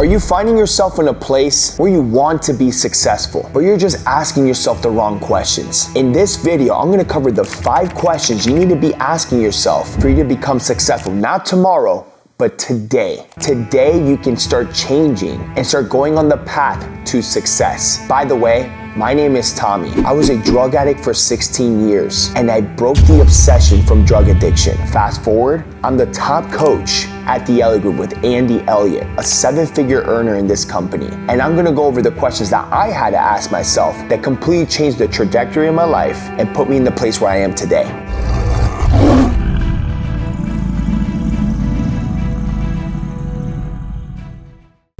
Are you finding yourself in a place where you want to be successful, but you're just asking yourself the wrong questions? In this video, I'm gonna cover the 5 questions you need to be asking yourself for you to become successful. Not tomorrow, but today. Today, you can start changing and start going on the path to success. By the way, my name is Tommy. I was a drug addict for 16 years and I broke the obsession from drug addiction. Fast forward, I'm the top coach at the Elliott Group with Elliott, a 7-figure earner in this company. And I'm gonna go over the questions that I had to ask myself that completely changed the trajectory of my life and put me in the place where I am today.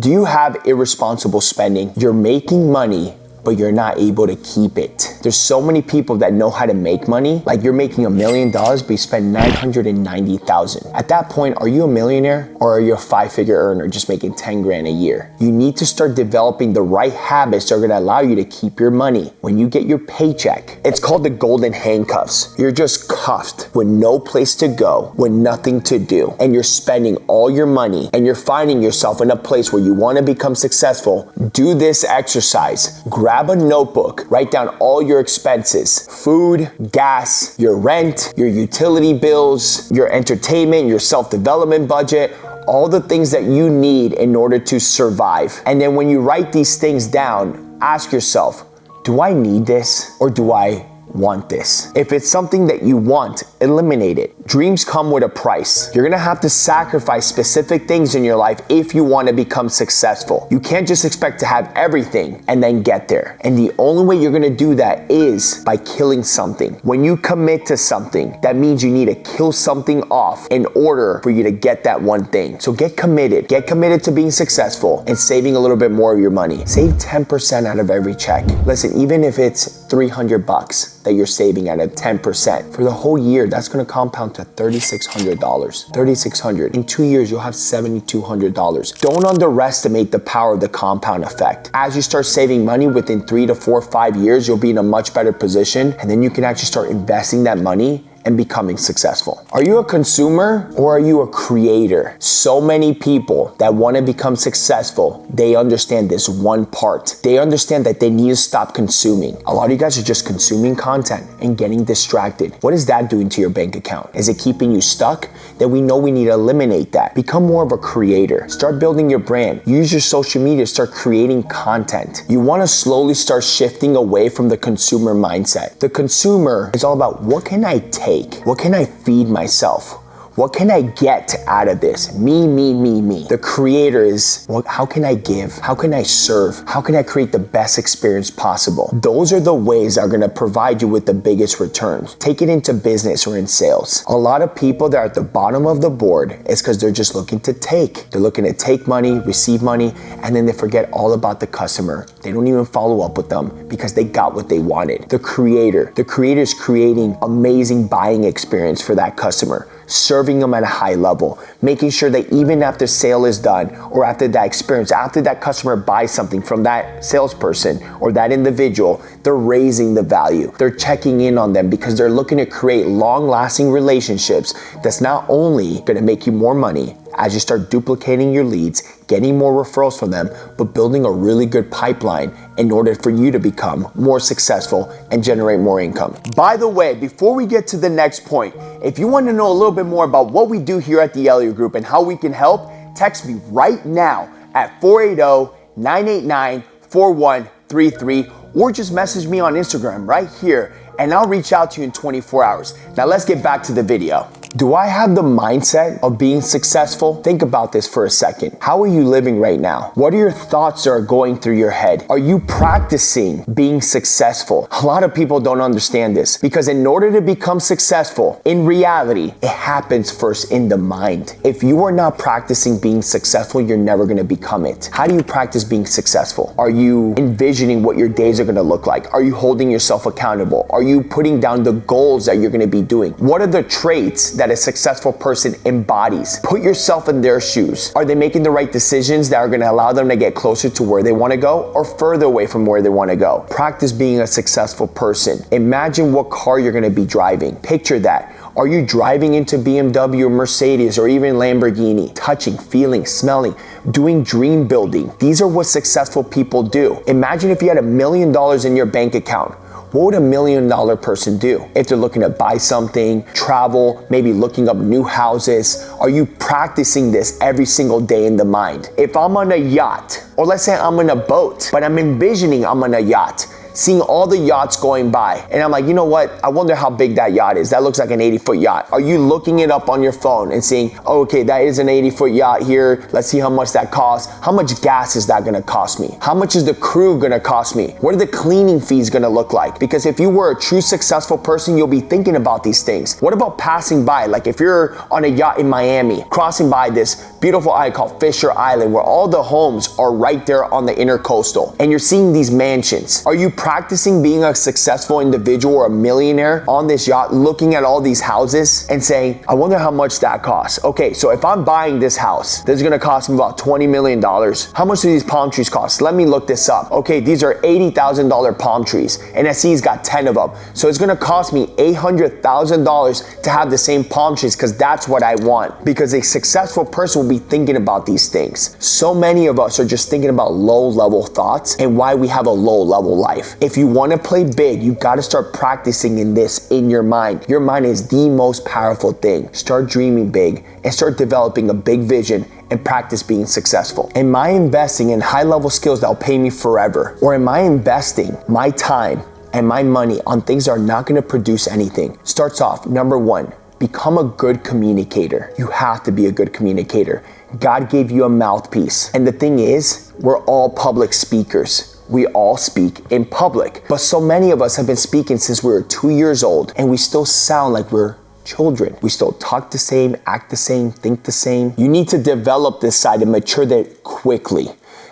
Do you have irresponsible spending? You're making money, but you're not able to keep it. There's so many people that know how to make money. Like you're making $1 million, but you spend $990,000. At that point, are you a millionaire or are you a 5-figure earner just making 10 grand a year? You need to start developing the right habits that are gonna allow you to keep your money. When you get your paycheck, it's called the golden handcuffs. You're just cuffed with no place to go, with nothing to do, and you're spending all your money and you're finding yourself in a place where you wanna become successful. Do this exercise. Grab a notebook, write down all your expenses, food, gas, your rent, your utility bills, your entertainment, your self-development budget, all the things that you need in order to survive. And then when you write these things down, ask yourself, do I need this or do I want this? If it's something that you want, eliminate it. Dreams come with a price. You're gonna have to sacrifice specific things in your life if you want to become successful. You can't just expect to have everything and then get there. And the only way you're gonna do that is by killing something. When you commit to something, that means you need to kill something off in order for you to get that one thing. So get committed. Get committed to being successful and saving a little bit more of your money. Save 10% out of every check. Listen, even if it's $300 that you're saving out of 10%, for the whole year, that's gonna compound to $3,600. $3,600. In 2 years, you'll have $7,200. Don't underestimate the power of the compound effect. As you start saving money within 3 to 4, 5 years, you'll be in a much better position, and then you can actually start investing that money and becoming successful. Are you a consumer or are you a creator? So many people that want to become successful, they understand this one part. They understand that they need to stop consuming. A lot of you guys are just consuming content and getting distracted. What is that doing to your bank account? Is it keeping you stuck? Then we know we need to eliminate that. Become more of a creator. Start building your brand. Use your social media to start creating content. You want to slowly start shifting away from the consumer mindset. The consumer is all about, what can I take? What can I feed myself? What can I get out of this? Me, me, me, me. The creator is, how can I give? How can I serve? How can I create the best experience possible? Those are the ways that are gonna provide you with the biggest returns. Take it into business or in sales. A lot of people that are at the bottom of the board is because they're just looking to take. They're looking to take money, receive money, and then they forget all about the customer. They don't even follow up with them because they got what they wanted. The creator is creating amazing buying experience for that customer, serving them at a high level, making sure that even after sale is done or after that experience, after that customer buys something from that salesperson or that individual, they're raising the value. They're checking in on them because they're looking to create long-lasting relationships that's not only gonna make you more money as you start duplicating your leads, getting more referrals from them, but building a really good pipeline in order for you to become more successful and generate more income. By the way, before we get to the next point, if you want to know a little bit more about what we do here at the Elliott Group and how we can help, text me right now at 480-989-4133 or just message me on Instagram right here and I'll reach out to you in 24 hours. Now let's get back to the video. Do I have the mindset of being successful? Think about this for a second. How are you living right now? What are your thoughts that are going through your head? Are you practicing being successful? A lot of people don't understand this because in order to become successful, in reality, it happens first in the mind. If you are not practicing being successful, you're never gonna become it. How do you practice being successful? Are you envisioning what your days are gonna look like? Are you holding yourself accountable? Are you putting down the goals that you're gonna be doing? What are the traits that a successful person embodies? Put yourself in their shoes. Are they making the right decisions that are going to allow them to get closer to where they want to go or further away from where they want to go? Practice being a successful person. Imagine what car you're going to be driving. Picture that. Are you driving into BMW or Mercedes or even Lamborghini? Touching, feeling, smelling, doing dream building. These are what successful people do. Imagine if you had $1 million in your bank account. What would $1 million person do? If they're looking to buy something, travel, maybe looking up new houses, are you practicing this every single day in the mind? If I'm on a yacht, or let's say I'm in a boat, but I'm envisioning I'm on a yacht, seeing all the yachts going by, and I'm like, you know what? I wonder how big that yacht is. That looks like an 80-foot yacht. Are you looking it up on your phone and saying, oh, okay, that is an 80-foot yacht here. Let's see how much that costs. How much gas is that gonna cost me? How much is the crew gonna cost me? What are the cleaning fees gonna look like? Because if you were a true successful person, you'll be thinking about these things. What about passing by? Like if you're on a yacht in Miami, crossing by this beautiful island called Fisher Island, where all the homes are right there on the intercoastal, and you're seeing these mansions. Are you practicing being a successful individual or a millionaire on this yacht, looking at all these houses and saying, I wonder how much that costs? Okay, so if I'm buying this house, this is gonna cost me about $20 million. How much do these palm trees cost? Let me look this up. Okay, these are $80,000 palm trees, and I see he's got 10 of them. So it's gonna cost me $800,000 to have the same palm trees, because that's what I want. Because a successful person will be thinking about these things. So many of us are just thinking about low-level thoughts and why we have a low-level life. If you want to play big, you got to start practicing in this in your mind. Your mind is the most powerful thing. Start dreaming big and start developing a big vision and practice being successful. Am I investing in high-level skills that will pay me forever? Or am I investing my time and my money on things that are not going to produce anything? Starts off, number one, become a good communicator. You have to be a good communicator. God gave you a mouthpiece. And the thing is, we're all public speakers. We all speak in public. But so many of us have been speaking since we were 2 years old, and we still sound like we're children. We still talk the same, act the same, think the same. You need to develop this side and mature that quickly.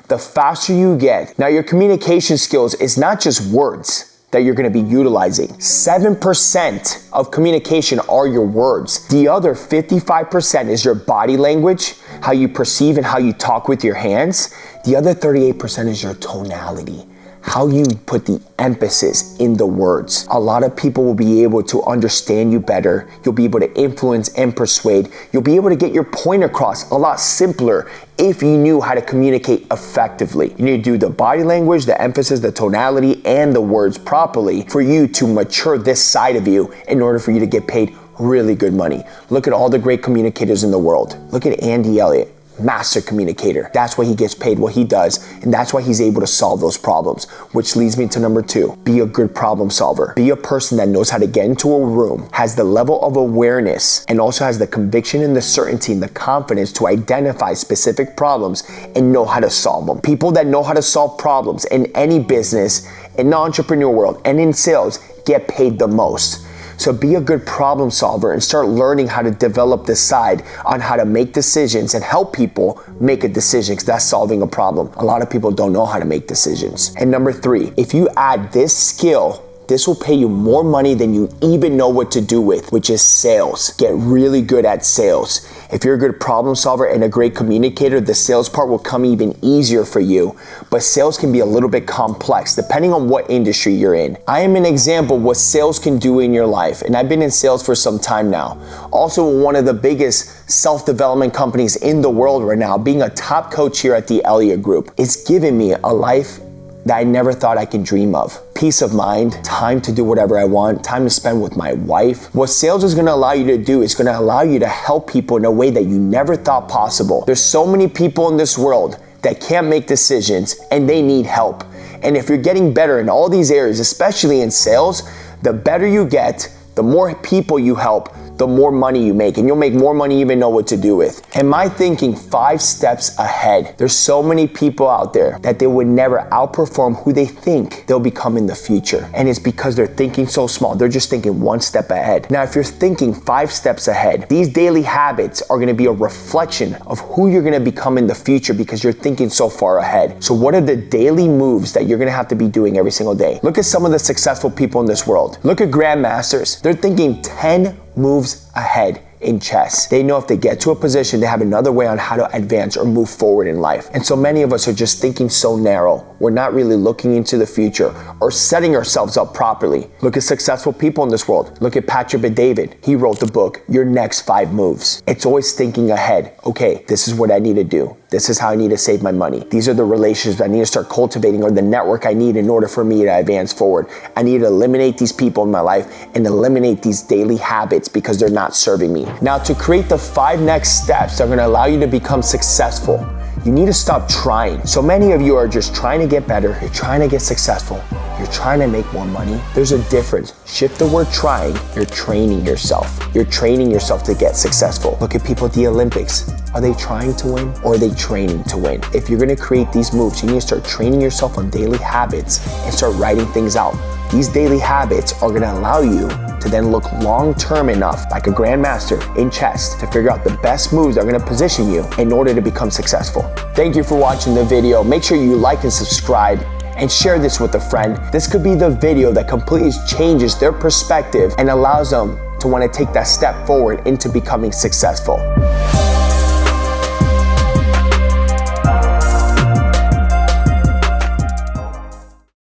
The faster you get. Now, your communication skills is not just words that you're gonna be utilizing. 7% of communication are your words. The other 55% is your body language, how you perceive and how you talk with your hands. The other 38% is your tonality, how you put the emphasis in the words. A lot of people will be able to understand you better. You'll be able to influence and persuade. You'll be able to get your point across a lot simpler if you knew how to communicate effectively. You need to do the body language, the emphasis, the tonality, and the words properly for you to mature this side of you in order for you to get paid really good money. Look at all the great communicators in the world. Look at Andy Elliott. Master communicator. That's why he gets paid what he does, and that's why he's able to solve those problems, which leads me to number two. Be a good problem solver. Be a person that knows how to get into a room, has the level of awareness, and also has the conviction and the certainty and the confidence to identify specific problems and know how to solve them. People that know how to solve problems in any business, in the entrepreneur world, and in sales get paid the most. So be a good problem solver and start learning how to develop this side on how to make decisions and help people make a decision, because that's solving a problem. A lot of people don't know how to make decisions. And number three, if you add this skill, this will pay you more money than you even know what to do with, which is sales. Get really good at sales. If you're a good problem solver and a great communicator, the sales part will come even easier for you. But sales can be a little bit complex depending on what industry you're in. I am an example of what sales can do in your life, and I've been in sales for some time now. Also, one of the biggest self-development companies in the world right now, being a top coach here at the Elliott Group. It's given me a life that I never thought I could dream of. Peace of mind, time to do whatever I want, time to spend with my wife. What sales is gonna allow you to do is gonna allow you to help people in a way that you never thought possible. There's so many people in this world that can't make decisions and they need help. And if you're getting better in all these areas, especially in sales, the better you get, the more people you help, the more money you make, and you'll make more money you even know what to do with. Am I thinking 5 steps ahead? There's so many people out there that they would never outperform who they think they'll become in the future. And it's because they're thinking so small. They're just thinking 1 step ahead. Now, if you're thinking 5 steps ahead, these daily habits are gonna be a reflection of who you're gonna become in the future because you're thinking so far ahead. So what are the daily moves that you're gonna have to be doing every single day? Look at some of the successful people in this world. Look at grandmasters. They're thinking 10 moves ahead in chess. They know if they get to a position, they have another way on how to advance or move forward in life. And so many of us are just thinking so narrow. We're not really looking into the future or setting ourselves up properly. Look at successful people in this world. Look at Patrick Bet-David. He wrote the book, Your Next 5 Moves. It's always thinking ahead. Okay, this is what I need to do. This is how I need to save my money. These are the relationships I need to start cultivating, or the network I need in order for me to advance forward. I need to eliminate these people in my life and eliminate these daily habits because they're not serving me. Now, to create the 5 next steps that are gonna allow you to become successful, you need to stop trying. So many of you are just trying to get better. You're trying to get successful. You're trying to make more money. There's a difference. Shift the word trying. You're training yourself. You're training yourself to get successful. Look at people at the Olympics. Are they trying to win, or are they training to win? If you're gonna create these moves, you need to start training yourself on daily habits and start writing things out. These daily habits are gonna allow you to then look long-term enough, like a grandmaster in chess, to figure out the best moves that are gonna position you in order to become successful. Thank you for watching the video. Make sure you like and subscribe and share this with a friend. This could be the video that completely changes their perspective and allows them to want to take that step forward into becoming successful.